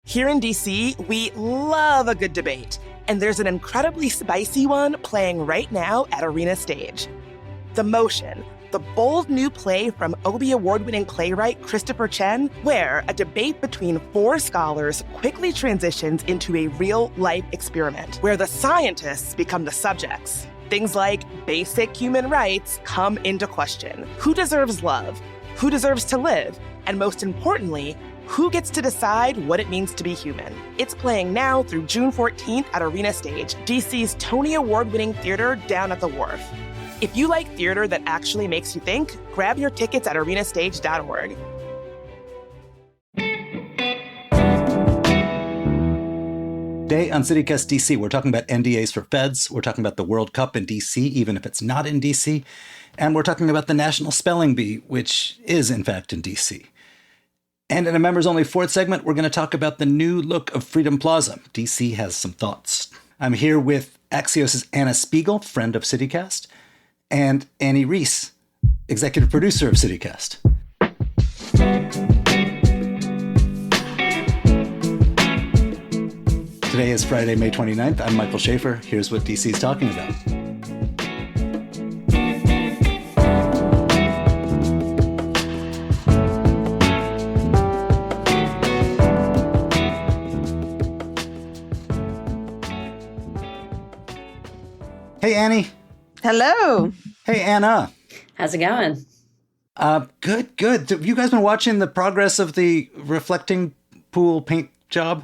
Here in DC, we love a good debate, and there's an incredibly spicy one playing right now at Arena Stage. The Motion, the bold new play from Obie Award-winning playwright Christopher Chen, where a debate between four scholars quickly transitions into a real-life experiment, where the scientists become the subjects. Things like basic human rights come into question. Who deserves love? Who deserves to live? And most importantly, who gets to decide what it means to be human? It's playing now through June 14th at Arena Stage, DC's Tony Award-winning theater down at the Wharf. If you like theater that actually makes you think, grab your tickets at arenastage.org. Today on CityCast DC, we're talking about NDAs for feds. We're talking about the World Cup in DC, even if it's not in DC. And we're talking about the National Spelling Bee, which is, in fact, in DC. And in a members-only fourth segment, we're going to talk about the new look of Freedom Plaza. DC has some thoughts. I'm here with Axios' Anna Spiegel, friend of CityCast, and Annie Reese, executive producer of CityCast. Today is Friday, May 29th. I'm Michael Schaefer. Here's what DC's talking about. Hey, Annie. Hello. Hey, Anna. How's it going? Good. Have you guys been watching the progress of the reflecting pool paint job?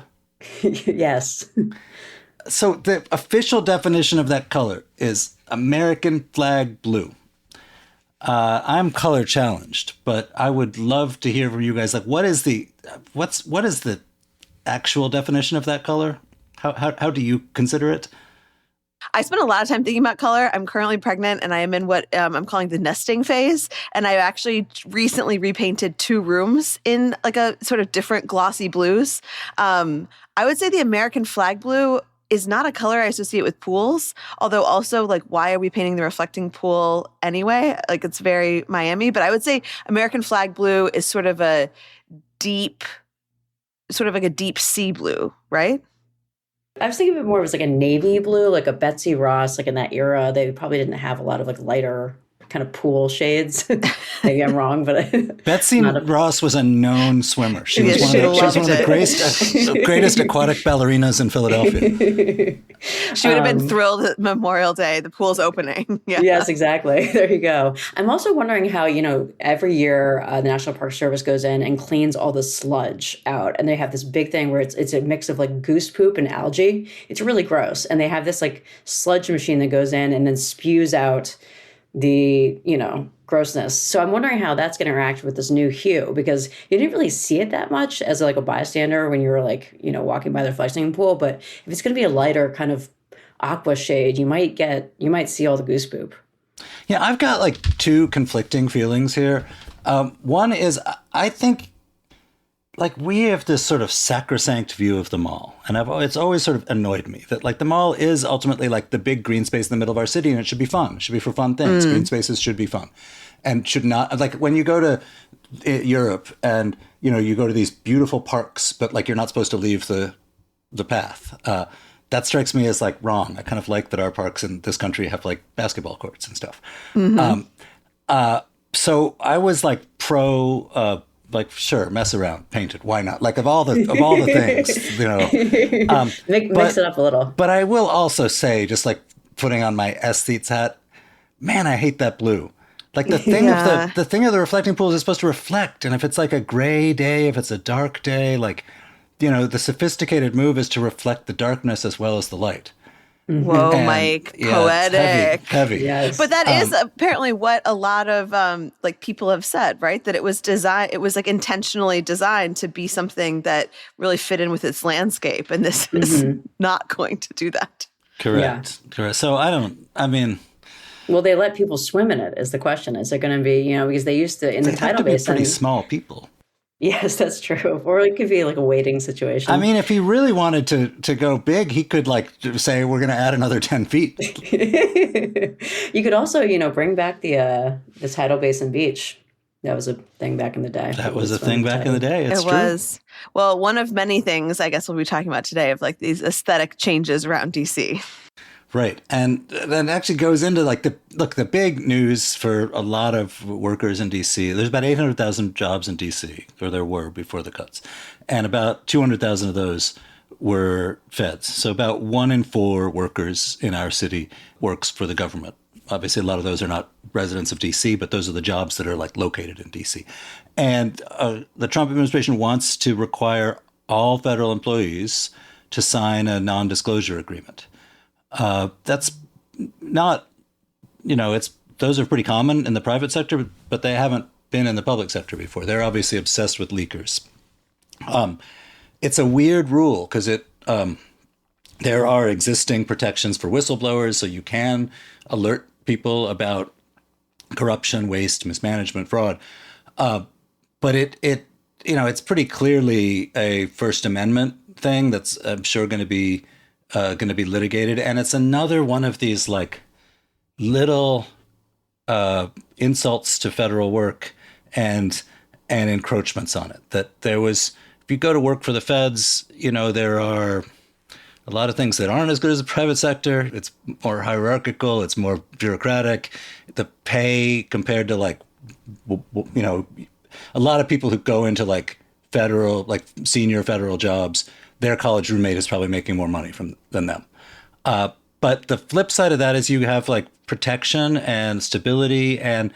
Yes. So the official definition of that color is American flag blue. I'm color challenged, but I would love to hear from you guys. Like, what is the actual definition of that color? How do you consider it? I spent a lot of time thinking about color. I'm currently pregnant and I am in what I'm calling the nesting phase. And I actually recently repainted 2 rooms in like a sort of different glossy blues. I would say the American flag blue is not a color I associate with pools, although also like, why are we painting the reflecting pool anyway? Like it's very Miami, but I would say American flag blue is sort of like a deep sea blue, right? I was thinking of it more as like a navy blue, like a Betsy Ross, like in that era. They probably didn't have a lot of like lighter kind of pool shades. Maybe I'm wrong, but Betsy Ross was a known swimmer. She was one of the greatest aquatic ballerinas in Philadelphia. She would have been thrilled at Memorial Day, the pool's opening. Yeah. Yes, exactly. There you go. I'm also wondering how, every year the National Park Service goes in and cleans all the sludge out. And they have this big thing where it's a mix of like goose poop and algae. It's really gross. And they have this like sludge machine that goes in and then spews out the, grossness. So I'm wondering how that's going to interact with this new hue, because you didn't really see it that much as like a bystander when you were like, walking by the reflecting pool. But if it's going to be a lighter kind of aqua shade, you might see all the goose poop. Yeah, I've got like 2 conflicting feelings here. One is I think like we have this sort of sacrosanct view of the mall. And it's always sort of annoyed me that like the mall is ultimately like the big green space in the middle of our city, and it should be fun. It should be for fun things. Green spaces should be fun and should not, like when you go to Europe and, you go to these beautiful parks, but like you're not supposed to leave the path. That strikes me as like wrong. I kind of like that our parks in this country have like basketball courts and stuff. So I was like pro, like, sure, mess around, paint it. Why not? Like of all the things, Mix it up a little. But I will also say, just like putting on my aesthetes hat, man, I hate that blue. Like the thing of the thing of the reflecting pools is supposed to reflect, and if it's like a gray day, if it's a dark day, like the sophisticated move is to reflect the darkness as well as the light. Whoa, and, Mike, poetic. Heavy. Yes. But that is apparently what a lot of like people have said, right? That it was like intentionally designed to be something that really fit in with its landscape. And this is not going to do that. Correct. So will they let people swim in it is the question. Is it going to be, because they used to, in the tidal basin. Pretty small people. Yes, that's true. Or it could be like a waiting situation. I mean, if he really wanted to go big, he could like say, we're going to add another 10 feet. You could also, bring back the tidal basin beach. That was a thing back in the day. That was a thing back in the day. It's It true. was. Well, one of many things I guess we'll be talking about today of like these aesthetic changes around DC. Right. And that actually goes into like the big news for a lot of workers in DC. There's about 800,000 jobs in DC, or there were before the cuts. And about 200,000 of those were feds. So about 1 in 4 workers in our city works for the government. Obviously, a lot of those are not residents of DC, but those are the jobs that are like located in DC. And the Trump administration wants to require all federal employees to sign a non-disclosure agreement. That's not, those are pretty common in the private sector, but they haven't been in the public sector before. They're obviously obsessed with leakers. It's a weird rule because there are existing protections for whistleblowers, so you can alert people about corruption, waste, mismanagement, fraud. But it's pretty clearly a First Amendment thing that's, I'm sure, going to be litigated, and it's another one of these like little insults to federal work and encroachments on it. That if you go to work for the feds, there are a lot of things that aren't as good as the private sector. It's more hierarchical. It's more bureaucratic. The pay compared to like, a lot of people who go into like senior federal jobs, their college roommate is probably making more money than them. But the flip side of that is you have like protection and stability and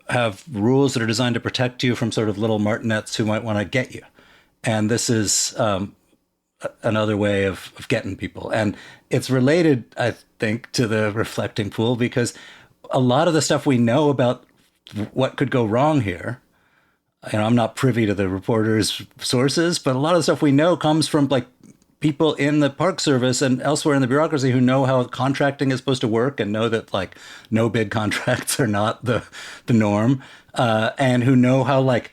have rules that are designed to protect you from sort of little martinets who might want to get you. And this is another way of getting people. And it's related, I think, to the reflecting pool because a lot of the stuff we know about what could go wrong here, I'm not privy to the reporters' sources, but a lot of the stuff we know comes from like people in the Park Service and elsewhere in the bureaucracy who know how contracting is supposed to work and know that like no big contracts are not the norm, and who know how like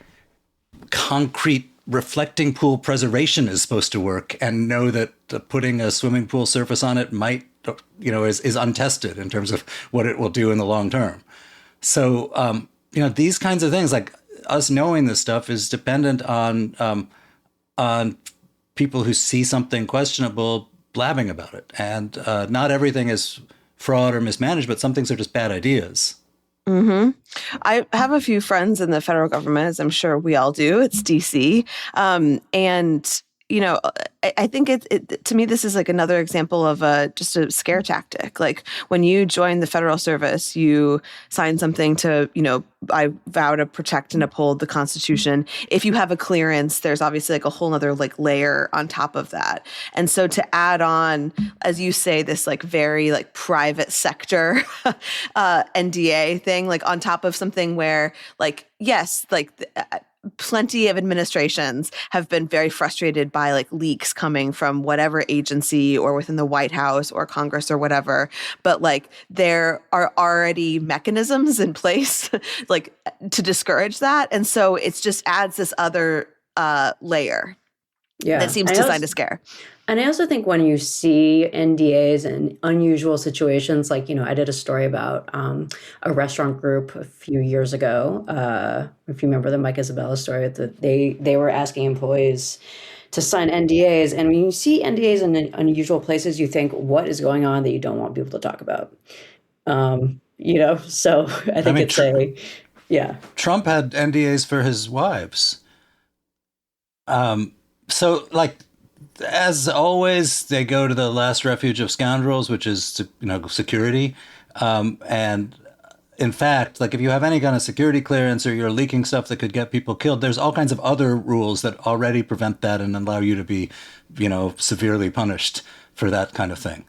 concrete reflecting pool preservation is supposed to work and know that putting a swimming pool surface on it might, is untested in terms of what it will do in the long term. So, these kinds of things, like us knowing this stuff is dependent on people who see something questionable blabbing about it. And not everything is fraud or mismanaged, but some things are just bad ideas. Mm-hmm. I have a few friends in the federal government, as I'm sure we all do. It's DC. And I think to me, this is like another example of just a scare tactic. Like when you join the federal service, you sign something to, I vow to protect and uphold the Constitution. If you have a clearance, there's obviously like a whole other like layer on top of that. And so to add on, as you say, this like very like private sector NDA thing, like on top of something where like, yes, like plenty of administrations have been very frustrated by like leaks coming from whatever agency or within the White House or Congress or whatever. But like there are already mechanisms in place like to discourage that. And so it just adds this other layer that seems designed to scare. And I also think when you see NDAs in unusual situations, like, I did a story about a restaurant group a few years ago. If you remember the Mike Isabella story, they were asking employees to sign NDAs. And when you see NDAs in unusual places, you think, what is going on that you don't want people to talk about? So I think Trump had NDAs for his wives. So like, as always, they go to the last refuge of scoundrels, which is, security. And in fact, like if you have any kind of security clearance or you're leaking stuff that could get people killed, there's all kinds of other rules that already prevent that and allow you to be, severely punished for that kind of thing.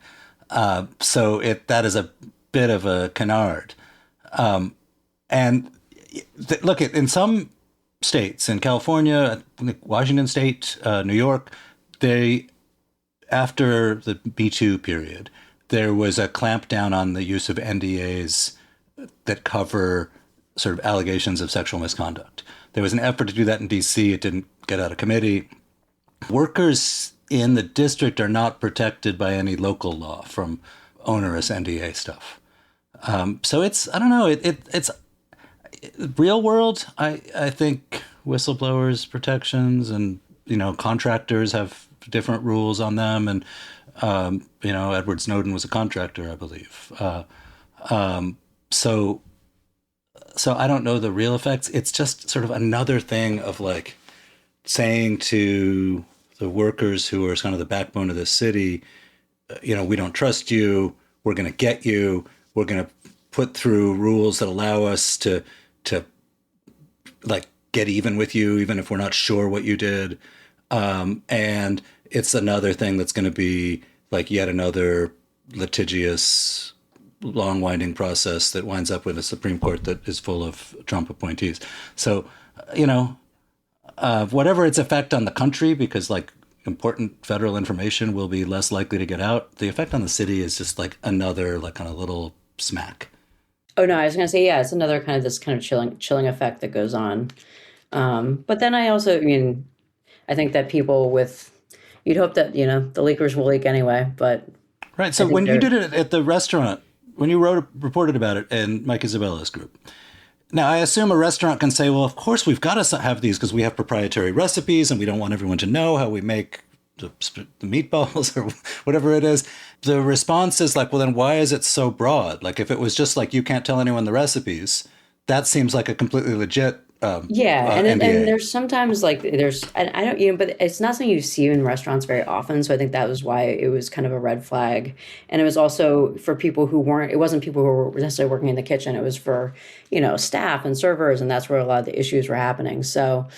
So that is a bit of a canard. And look, in some states, in California, Washington State, New York, after the Me Too period, there was a clampdown on the use of NDAs that cover sort of allegations of sexual misconduct. There was an effort to do that in DC. It didn't get out of committee. Workers in the district are not protected by any local law from onerous NDA stuff. So it's, I don't know, Real world, I think whistleblowers protections and, contractors have different rules on them. And, Edward Snowden was a contractor, I believe. So I don't know the real effects. It's just sort of another thing of like saying to the workers who are kind of the backbone of this city, we don't trust you. We're going to get you. We're going to put through rules that allow us to like get even with you, even if we're not sure what you did. And it's another thing that's going to be like yet another litigious, long-winding process that winds up with a Supreme Court that is full of Trump appointees. So, whatever its effect on the country, because like important federal information will be less likely to get out, the effect on the city is just like another like kind of little smack. Oh no, I was going to say, yeah, it's another kind of this kind of chilling effect that goes on. But then I think that you'd hope that, the leakers will leak anyway, but. Right. So when you did it at the restaurant, when you reported about it in Mike Isabella's group, now I assume a restaurant can say, well, of course we've got to have these because we have proprietary recipes and we don't want everyone to know how we make the meatballs or whatever it is. The response is like, well, then why is it so broad? Like if it was just like, you can't tell anyone the recipes, that seems like a completely legit and there's sometimes like I don't but it's not something you see in restaurants very often. So I think that was why it was kind of a red flag. And it was also for people who it wasn't people who were necessarily working in the kitchen. It was for, staff and servers. And that's where a lot of the issues were happening. So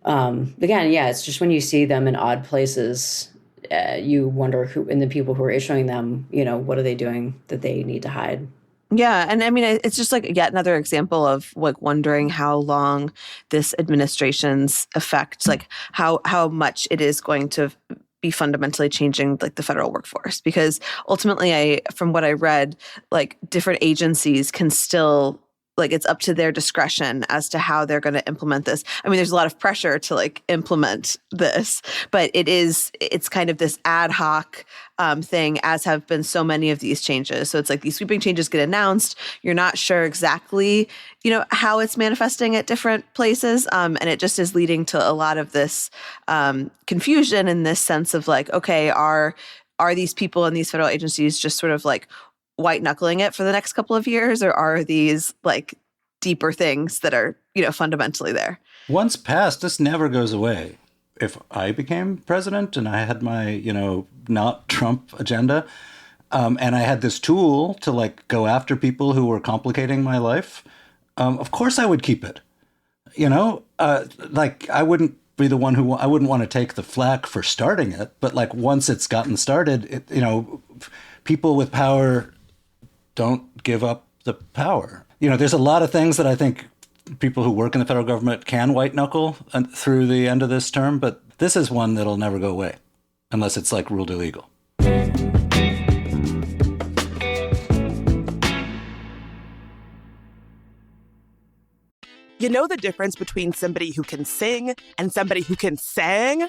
again, yeah, it's just when you see them in odd places, you wonder who, and the people who are issuing them, what are they doing that they need to hide? Yeah. And I mean, it's just like yet another example of like wondering how long this administration's effect, like how much it is going to be fundamentally changing like the federal workforce. Because ultimately, from what I read, like different agencies can still, like it's up to their discretion as to how they're going to implement this. I mean, there's a lot of pressure to like implement this, but it's kind of this ad hoc thing, as have been so many of these changes. So it's like these sweeping changes get announced. You're not sure exactly, how it's manifesting at different places. And it just is leading to a lot of this confusion in this sense of like, okay, are these people in these federal agencies just sort of like white knuckling it for the next couple of years, or are these like deeper things that are, fundamentally there? Once passed, this never goes away. If I became president and I had my, not Trump agenda, and I had this tool to like go after people who were complicating my life, of course I would keep it. Like I wouldn't be the one I wouldn't want to take the flack for starting it, but like once it's gotten started, people with power don't give up the power. There's a lot of things that I think people who work in the federal government can white knuckle through the end of this term, but this is one that'll never go away unless it's like ruled illegal. You know the difference between somebody who can sing and somebody who can sang?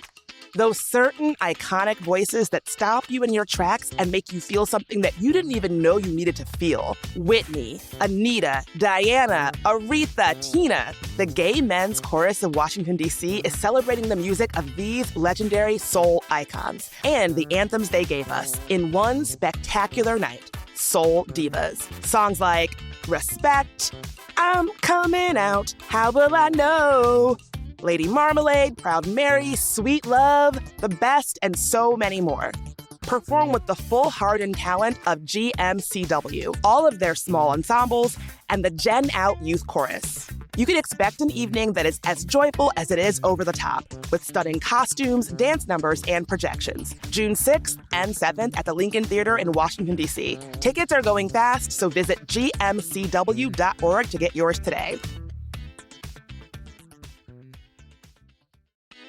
Those certain iconic voices that stop you in your tracks and make you feel something that you didn't even know you needed to feel. Whitney, Anita, Diana, Aretha, Tina. The Gay Men's Chorus of Washington, D.C. is celebrating the music of these legendary soul icons and the anthems they gave us in one spectacular night. Soul Divas. Songs like Respect, I'm Coming Out, How Will I Know? Lady Marmalade, Proud Mary, Sweet Love, The Best, and so many more. Perform with the full heart and talent of GMCW, all of their small ensembles, and the Gen Out Youth Chorus. You can expect an evening that is as joyful as it is over the top, with stunning costumes, dance numbers, and projections. June 6th and 7th at the Lincoln Theater in Washington, D.C. Tickets are going fast, so visit gmcw.org to get yours today.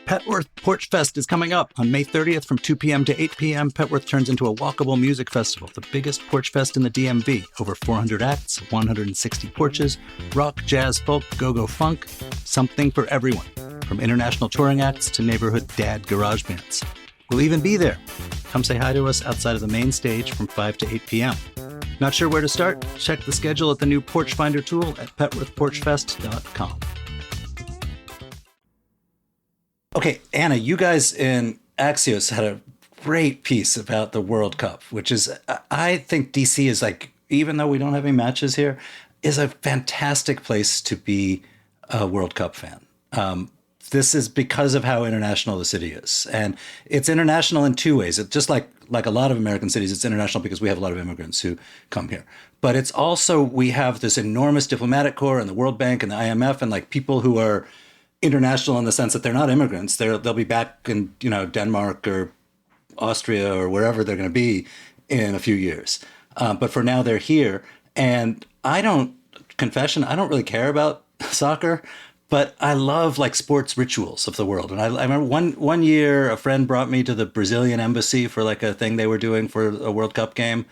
Petworth Porch Fest is coming up on May 30th from 2 p.m. to 8 p.m. Petworth turns into a walkable music festival, the biggest porch fest in the DMV. Over 400 acts, 160 porches, rock, jazz, folk, go-go funk, something for everyone. From international touring acts to neighborhood dad garage bands. We'll even be there. Come say hi to us outside of the main stage from 5 to 8 p.m. Not sure where to start? Check the schedule at the new Porch Finder tool at petworthporchfest.com. Okay, Anna, you guys in Axios had a great piece about the World Cup, which is, I think DC is like, even though we don't have any matches here, is a fantastic place to be a World Cup fan. This is because of how international the city is. And it's international in two ways. It just like a lot of American cities, it's international because we have a lot of immigrants who come here. But it's also, we have this enormous diplomatic corps and the World Bank and the IMF and like people who are international in the sense that they're not immigrants. They'll be back in, Denmark or Austria or wherever they're going to be in a few years. But for now, they're here. And I don't really care about soccer, but I love like sports rituals of the world. And I remember one year a friend brought me to the Brazilian embassy for like a thing they were doing for a World Cup game.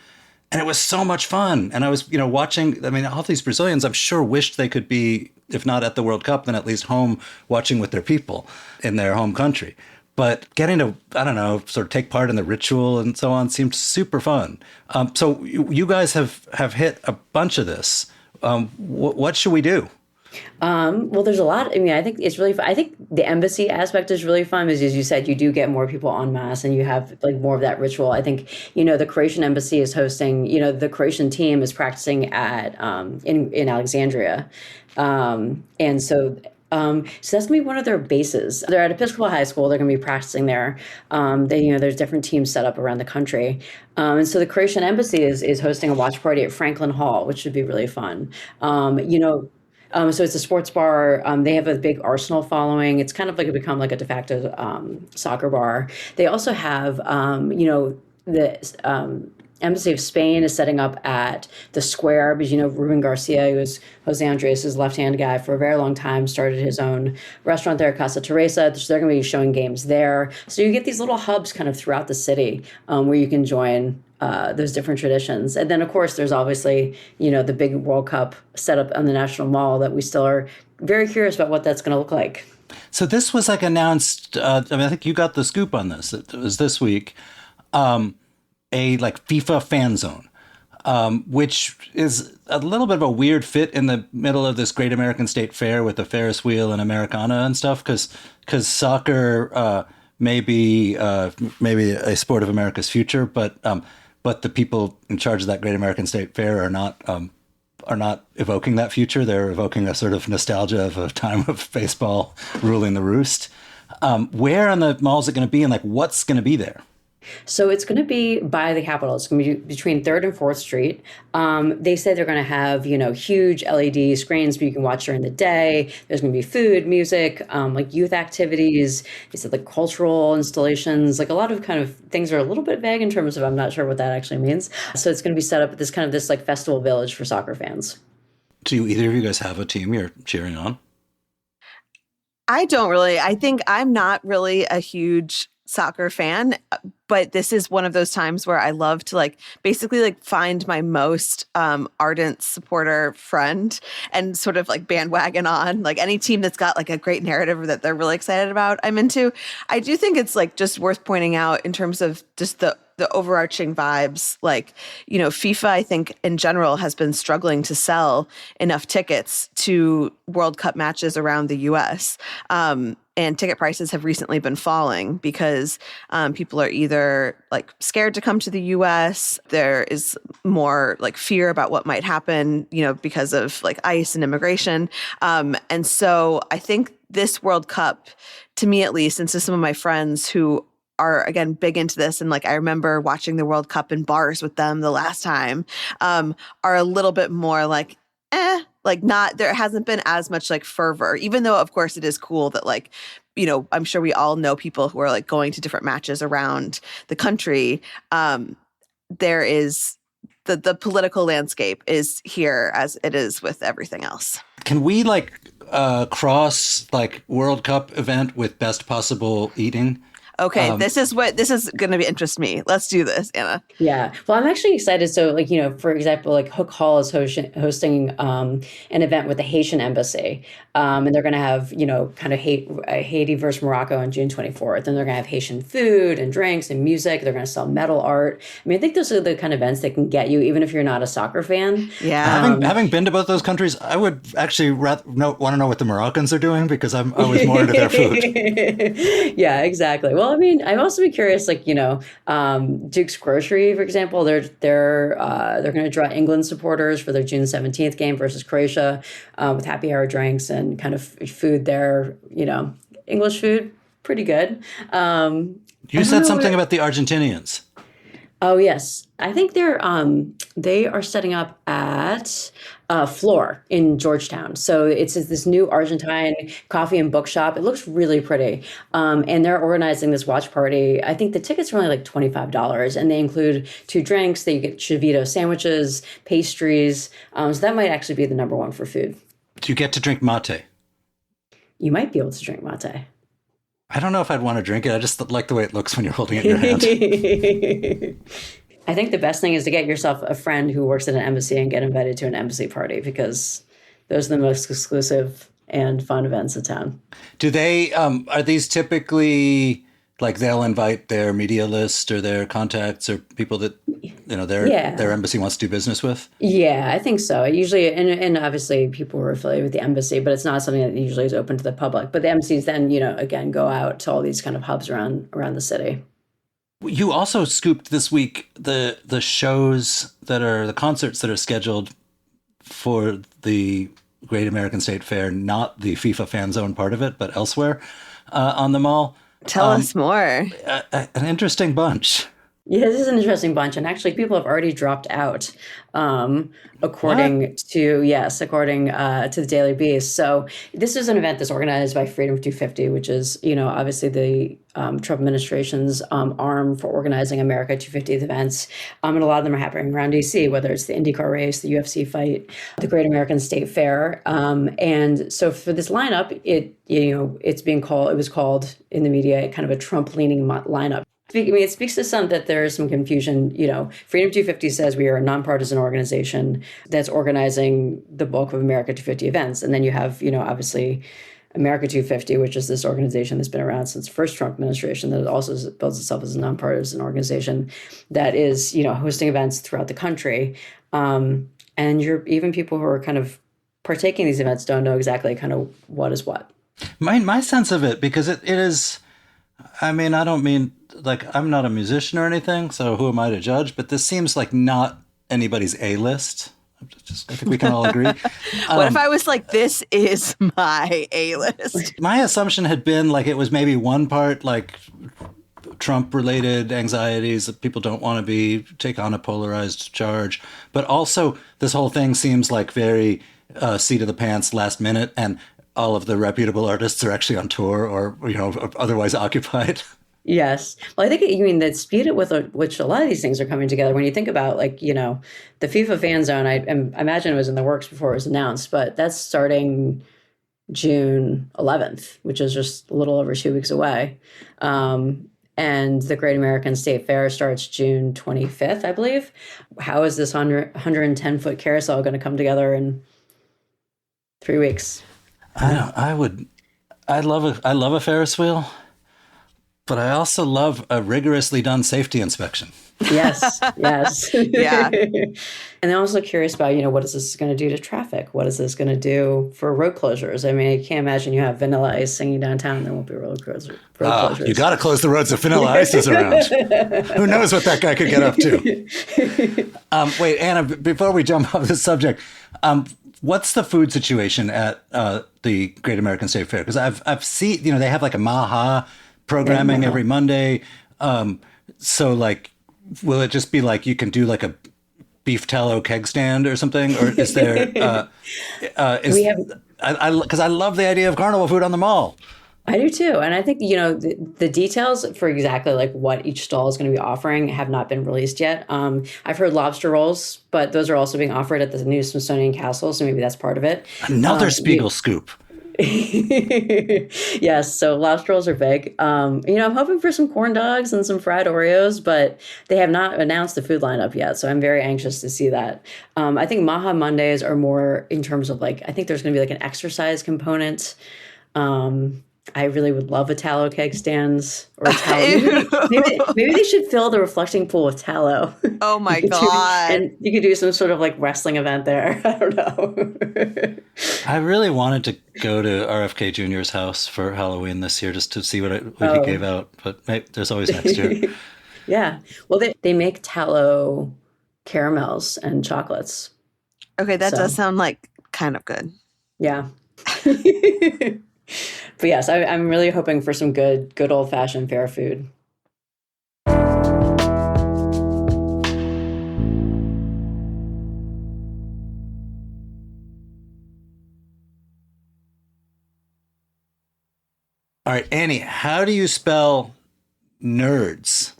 And it was so much fun. And I was, watching, all these Brazilians, I'm sure wished they could be, if not at the World Cup, then at least home watching with their people in their home country. But getting to, sort of take part in the ritual and so on seemed super fun. So you guys have hit a bunch of this. What should we do? Well, there's a lot. I think it's really fun. I think the embassy aspect is really fun because, as you said, you do get more people en masse and you have like more of that ritual. I think, the Croatian embassy is hosting, the Croatian team is practicing at in Alexandria. And so that's gonna be one of their bases. They're at Episcopal High School. They're gonna be practicing there. There's different teams set up around the country. And so the Croatian embassy is hosting a watch party at Franklin Hall, which should be really fun. So it's a sports bar. They have a big Arsenal following. It's kind of like become like a de facto soccer bar. They also have, the Embassy of Spain is setting up at the Square because, Ruben Garcia, who was Jose Andres' left-hand guy for a very long time, started his own restaurant there, Casa Teresa. So they're going to be showing games there. So you get these little hubs kind of throughout the city where you can join those different traditions. And then, of course, there's obviously, the big World Cup set up on the National Mall that we still are very curious about what that's going to look like. So this was like announced, I think you got the scoop on this. It was this week, a like FIFA fan zone, which is a little bit of a weird fit in the middle of this Great American State Fair with the Ferris wheel and Americana and stuff, because soccer may be a sport of America's future, but the people in charge of that Great American State Fair are not evoking that future. They're evoking a sort of nostalgia of a time of baseball ruling the roost. Where on the mall is it going to be, and like what's going to be there? So it's going to be by the Capitol. It's going to be between 3rd and 4th Street. They say they're going to have, huge LED screens where you can watch during the day. There's going to be food, music, like youth activities. They said like cultural installations, like a lot of kind of things are a little bit vague in terms of I'm not sure what that actually means. So it's going to be set up at this like festival village for soccer fans. Do either of you guys have a team you're cheering on? I don't really. I think I'm not really a huge soccer fan, but this is one of those times where I love to basically find my most ardent supporter friend and sort of bandwagon on any team that's got a great narrative that they're really excited about. I'm into. I do think it's just worth pointing out in terms of just the overarching vibes. FIFA, I think in general has been struggling to sell enough tickets to World Cup matches around the US. And ticket prices have recently been falling because people are either scared to come to the US. There is more fear about what might happen, because of ICE and immigration. And so I think this World Cup, to me at least, and to some of my friends who are again big into this, and I remember watching the World Cup in bars with them the last time, are a little bit more not, there hasn't been as much fervor, even though of course it is cool that I'm sure we all know people who are going to different matches around the country. There is the political landscape is here as it is with everything else. Can we cross World Cup event with best possible eating? Okay, this is going to interest me. Let's do this, Anna. Yeah. Well, I'm actually excited. So, like, for example, like Hook Hall is hosting an event with the Haitian embassy. And they're going to have, kind of Haiti versus Morocco on June 24th. And they're going to have Haitian food and drinks and music. They're going to sell metal art. I mean, I think those are the kind of events that can get you, even if you're not a soccer fan. Yeah. Having been to both those countries, I would actually want to know what the Moroccans are doing, because I'm always more into their food. Yeah, exactly. Well, I mean, I'd also be curious, like, Duke's Grocery, for example, they're going to draw England supporters for their June 17th game versus Croatia with happy hour drinks and kind of food there, English food, pretty good. You said something about the Argentinians. Oh, yes. I think they are setting up at Floor in Georgetown. So it's this new Argentine coffee and bookshop. It looks really pretty. And they're organizing this watch party. I think the tickets are only like $25, and they include 2 drinks. They get Chivito sandwiches, pastries. So that might actually be the number one for food. Do you get to drink mate? You might be able to drink mate. I don't know if I'd want to drink it. I just like the way it looks when you're holding it in your hand. I think the best thing is to get yourself a friend who works at an embassy and get invited to an embassy party, because those are the most exclusive and fun events in town. Do they, are these typically like they'll invite their media list or their contacts or people that, their embassy wants to do business with? Yeah, I think so. Usually, and obviously people are affiliated with the embassy, but it's not something that usually is open to the public. But the embassies then, again, go out to all these kind of hubs around the city. You also scooped this week the shows the concerts that are scheduled for the Great American State Fair, not the FIFA fan zone part of it, but elsewhere on the mall. Tell us more. An interesting bunch. Yeah, this is an interesting bunch. And actually, people have already dropped out, according to the Daily Beast. So this is an event that's organized by Freedom 250, which is, obviously the Trump administration's arm for organizing America 250 events. And a lot of them are happening around D.C., whether it's the IndyCar race, the UFC fight, the Great American State Fair. And so for this lineup, it was called in the media kind of a Trump-leaning lineup. It speaks to some that there is some confusion. Freedom 250 says we are a nonpartisan organization that's organizing the bulk of America 250 events. And then you have, obviously, America 250, which is this organization that's been around since the first Trump administration, that also builds itself as a nonpartisan organization that is, hosting events throughout the country. And even people who are kind of partaking in these events don't know exactly kind of what is what. My sense of it, because it is, I mean, I don't mean, like, I'm not a musician or anything, so who am I to judge? But this seems like not anybody's A-list. I think we can all agree. What if I was like, this is my A-list? My assumption had been like it was maybe one part like Trump-related anxieties that people don't want to take on a polarized charge, but also this whole thing seems like very seat of the pants, last minute, and all of the reputable artists are actually on tour or otherwise occupied. Yes. Well, I think the speed at which a lot of these things are coming together, when you think about the FIFA fan zone, I imagine it was in the works before it was announced, but that's starting June 11th, which is just a little over 2 weeks away. And the Great American State Fair starts June 25th, I believe. How is this 110-foot carousel going to come together in 3 weeks? I love a Ferris wheel. But I also love a rigorously done safety inspection. Yes, yes. Yeah. And I'm also curious about, what is this going to do to traffic? What is this going to do for road closures? I mean, I can't imagine you have Vanilla Ice singing downtown and there won't be road closures. You got to close the roads if Vanilla Ice is around. Who knows what that guy could get up to? Wait, Anna, before we jump off this subject, what's the food situation at the Great American State Fair? Because I've seen, they have like a Maha programming every Monday. So like, will it just be like you can do like a beef tallow keg stand or something? Or is there, because I love the idea of carnival food on the mall. I do too. And I think, the details for exactly like what each stall is going to be offering have not been released yet. I've heard lobster rolls, but those are also being offered at the new Smithsonian Castle. So maybe that's part of it. Another Spiegel scoop. Yes, so lobster rolls are big. I'm hoping for some corn dogs and some fried Oreos, but they have not announced the food lineup yet, so I'm very anxious to see that. I think Maha Mondays are more in terms of like, I think there's going to be like an exercise component. I really would love a tallow keg stands or a tallow. Maybe they should fill the reflecting pool with tallow. Oh my God. And you could do some sort of like wrestling event there. I don't know. I really wanted to go to RFK Jr.'s house for Halloween this year just to see what he gave out, but there's always next year. Yeah. Well, they make tallow caramels and chocolates. Okay, that does sound like kind of good. Yeah. But yes, I'm really hoping for some good old fashioned fair food. All right, Annie, how do you spell nerds?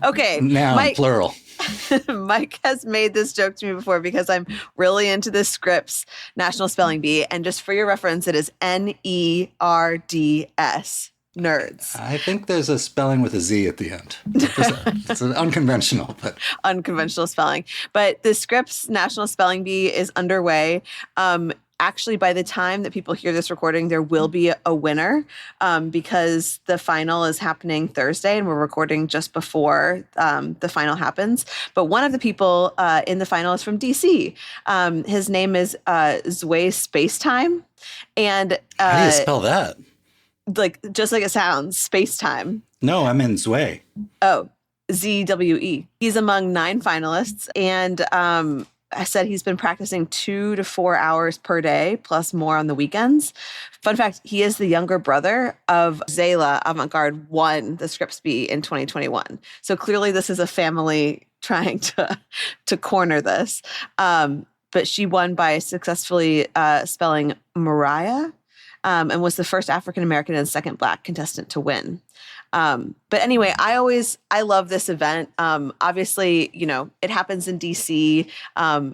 Okay. Noun, plural. Mike has made this joke to me before because I'm really into this Scripps National Spelling Bee. And just for your reference, it is NERDS, nerds. I think there's a spelling with a Z at the end. It's an unconventional, but unconventional spelling. But the Scripps National Spelling Bee is underway. Actually, by the time that people hear this recording, there will be a winner because the final is happening Thursday and we're recording just before the final happens. But one of the people in the final is from DC. His name is Zwei Spacetime. And how do you spell that? Just like it sounds, space-time. No, I'm in Zwei. Oh, ZWE. He's among 9 finalists. And I said he's been practicing 2 to 4 hours per day, plus more on the weekends. Fun fact, he is the younger brother of Zayla Avant-Garde won the Scripps Bee in 2021. So clearly this is a family trying to corner this. But she won by successfully spelling Mariah and was the first African-American and second Black contestant to win. But anyway, I love this event. Obviously, it happens in DC.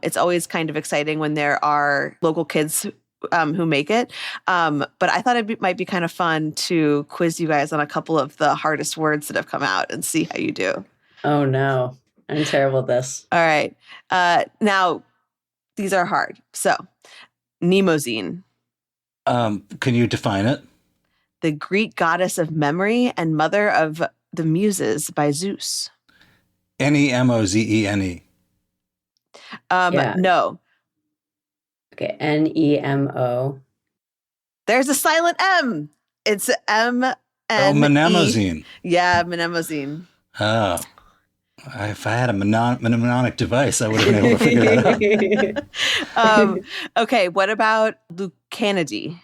It's always kind of exciting when there are local kids who make it. But I thought it might be kind of fun to quiz you guys on a couple of the hardest words that have come out and see how you do. Oh no, I'm terrible at this. All right. Now, these are hard. So, Mnemosyne. Can you define it? The Greek goddess of memory and mother of the muses by Zeus. Nemozene. No. Okay, Nemo. There's a silent M. It's M-N-E. Oh, mnemosyne. Yeah, mnemosyne. Oh. If I had a mnemonic device, I would have been able to figure that out. Okay, what about Lucanidae?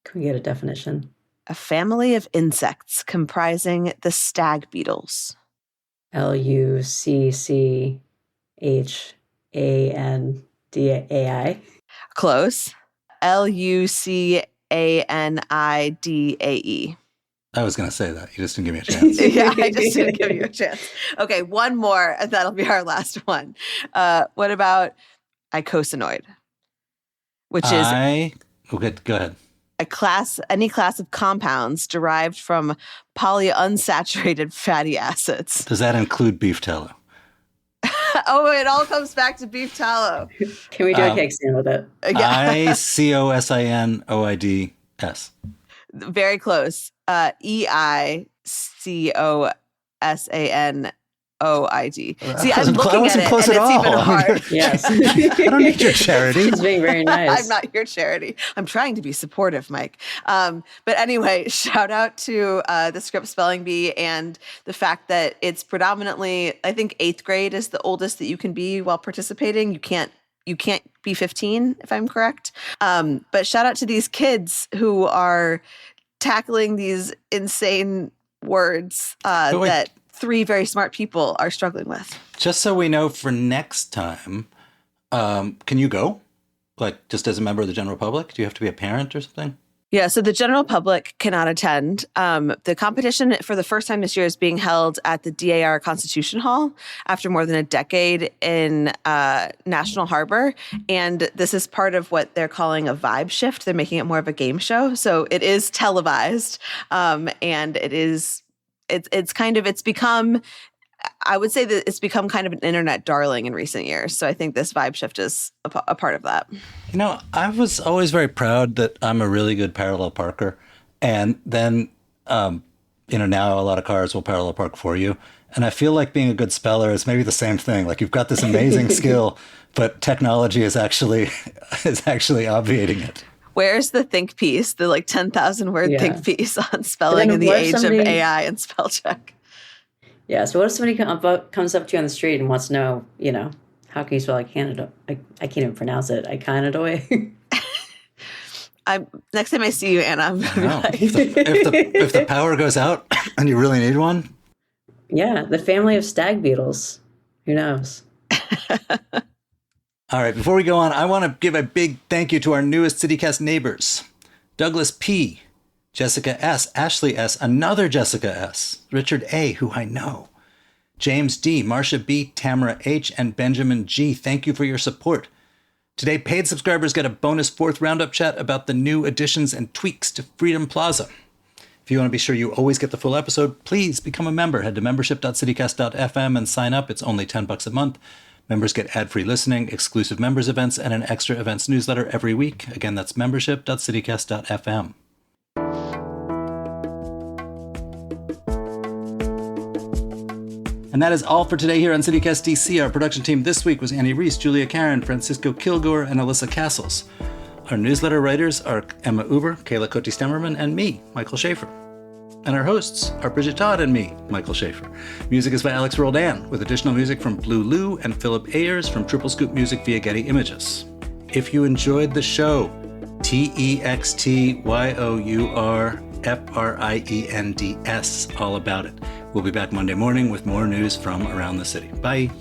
Can we get a definition? A family of insects comprising the stag beetles. Luccandidae. Close. Lucanidae. I was going to say that. You just didn't give me a chance. Yeah, I just didn't give you a chance. Okay, one more, and that'll be our last one. What about icosanoid? Which is... Okay, go ahead. Any class of compounds derived from polyunsaturated fatty acids. Does that include beef tallow? Oh, it all comes back to beef tallow. Can we do a cake stand with it? Yeah. Icosinoids. Very close. EICOSANOID. See, I'm looking at it, and it's even hard. Yes. I don't need your charity. It's being very nice. I'm not your charity. I'm trying to be supportive, Mike. But anyway, shout out to the Scripps Spelling Bee and the fact that it's predominantly, I think 8th grade is the oldest that you can be while participating. You can't be 15, if I'm correct. But shout out to these kids who are tackling these insane words that 3 very smart people are struggling with. Just so we know for next time, can you go? Like, just as a member of the general public? Do you have to be a parent or something? Yeah, so the general public cannot attend. The competition for the first time this year is being held at the DAR Constitution Hall after more than a decade in National Harbor. And this is part of what they're calling a vibe shift. They're making it more of a game show. So it is televised. And it's become, I would say that it's become kind of an internet darling in recent years. So I think this vibe shift is a part of that. You know, I was always very proud that I'm a really good parallel parker. And then, now a lot of cars will parallel park for you. And I feel like being a good speller is maybe the same thing. Like you've got this amazing skill, but technology is actually obviating it. Where's the think piece, the 10,000 word think piece on spelling in the age of AI and spell check? Yeah, so what if somebody comes up to you on the street and wants to know, how can you spell Canada? I can't even pronounce it. Iconadoy. Next time I see you, Anna, I'm gonna be if the power goes out and you really need one. Yeah, the family of stag beetles. Who knows? All right, before we go on, I want to give a big thank you to our newest CityCast neighbors. Douglas P., Jessica S., Ashley S., another Jessica S., Richard A., who I know, James D., Marcia B., Tamara H., and Benjamin G. Thank you for your support. Today, paid subscribers get a bonus 4th roundup chat about the new additions and tweaks to Freedom Plaza. If you want to be sure you always get the full episode, please become a member. Head to membership.citycast.fm and sign up. It's only $10 a month. Members get ad-free listening, exclusive members events, and an extra events newsletter every week. Again, that's membership.citycast.fm. And that is all for today here on CityCast DC. Our production team this week was Annie Reese, Julia Karen, Francisco Kilgore, and Alyssa Castles. Our newsletter writers are Emma Uber, Kayla Cote-Stemmerman, and me, Michael Schaefer. And our hosts are Bridget Todd and me, Michael Schaefer. Music is by Alex Roldan, with additional music from Blue Lou and Philip Ayers from Triple Scoop Music via Getty Images. If you enjoyed the show, TEXTYOURFRIENDS, all about it. We'll be back Monday morning with more news from around the city. Bye.